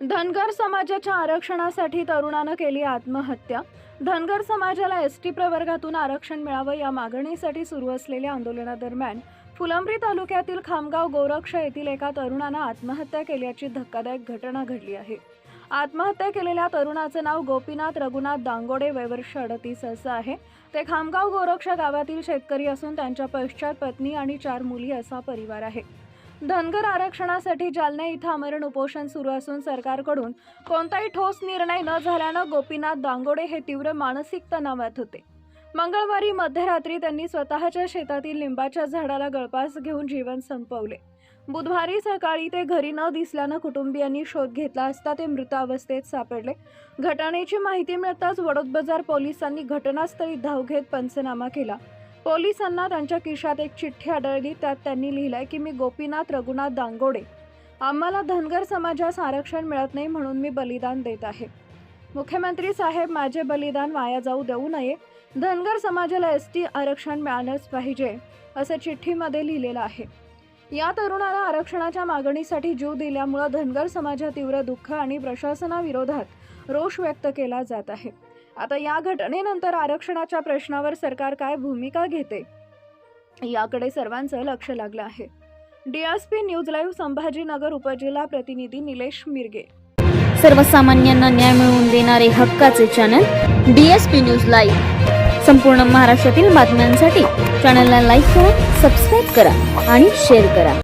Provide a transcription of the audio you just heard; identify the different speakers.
Speaker 1: धनगर समाजाच्या आरक्षणासाठी तरुणानं केली आत्महत्या। धनगर समाजाला एसटी प्रवर्गातून आरक्षण मिळावं या मागणीसाठी सुरू असलेल्या आंदोलनादरम्यान फुलंब्री तालुक्यातील खामगाव गोरक्ष येथील एका तरुणानं आत्महत्या केल्याची धक्कादायक घटना घडली आहे। आत्महत्या केलेल्या तरुणाचं नाव गोपीनाथ रघुनाथ दांगोडे, वय वर्ष 38 असं आहे। ते खामगाव गोरक्ष गावातील शेतकरी असून त्यांच्या पश्चात पत्नी आणि 4 मुली असा परिवार आहे। धनगर आरक्षणासाठी जालना इथं आमरण उपोषण सुरू असून सरकारकडून कोणताही ठोस निर्णय न झाल्यानं गोपीनाथ दांगोडे हे तीव्र मानसिक तणावात होते। मंगळवारी मध्यरात्री त्यांनी स्वतःच्या शेतातील लिंबाच्या झाडाला गळफास घेऊन जीवन संपवले। बुधवारी सकाळी ते घरी न दिसल्यानं कुटुंबियांनी शोध घेतला असता ते मृत अवस्थेत सापडले। घटनेची माहिती मिळताच वडोदबाजार पोलिसांनी घटनास्थळी धाव घेत पंचनामा केला। पोलिसांना त्यांच्या खिशात एक चिठ्ठी आढळली। त्यात त्यांनी लिहिलंय की मी गोपीनाथ रघुनाथ दांगोडे, आम्हाला धनगर समाजास आरक्षण मिळत नाही म्हणून मी बलिदान देत आहे। मुख्यमंत्री साहेब, माझे बलिदान वाया जाऊ देऊ नये। धनगर समाजाला एसटी आरक्षण मिळालंच पाहिजे असं चिठ्ठीमध्ये लिहिलेलं आहे। या तरुणाला आरक्षणाच्या मागणीसाठी जीव दिल्यामुळे धनगर समाजात तीव्र दुःख आणि प्रशासनाविरोधात रोष व्यक्त केला जात आहे। आता या घटनेनंतर आरक्षणाच्या प्रश्नावर सरकार काय भूमिका घेते याकडे सर्वांचं लक्ष लागलं आहे। DSP न्यूज लाईव्ह संभाजीनगर उपजिल्हा प्रतिनिधी निलेश मिरगे।
Speaker 2: सर्वसामान्यांना न्याय मिळवून देणारे हक्काचे चॅनल DSP न्यूज लाईव्ह। संपूर्ण महाराष्ट्रातील बातम्यांसाठी चॅनलला लाईक करा, सबस्क्राईब करा आणि शेअर करा।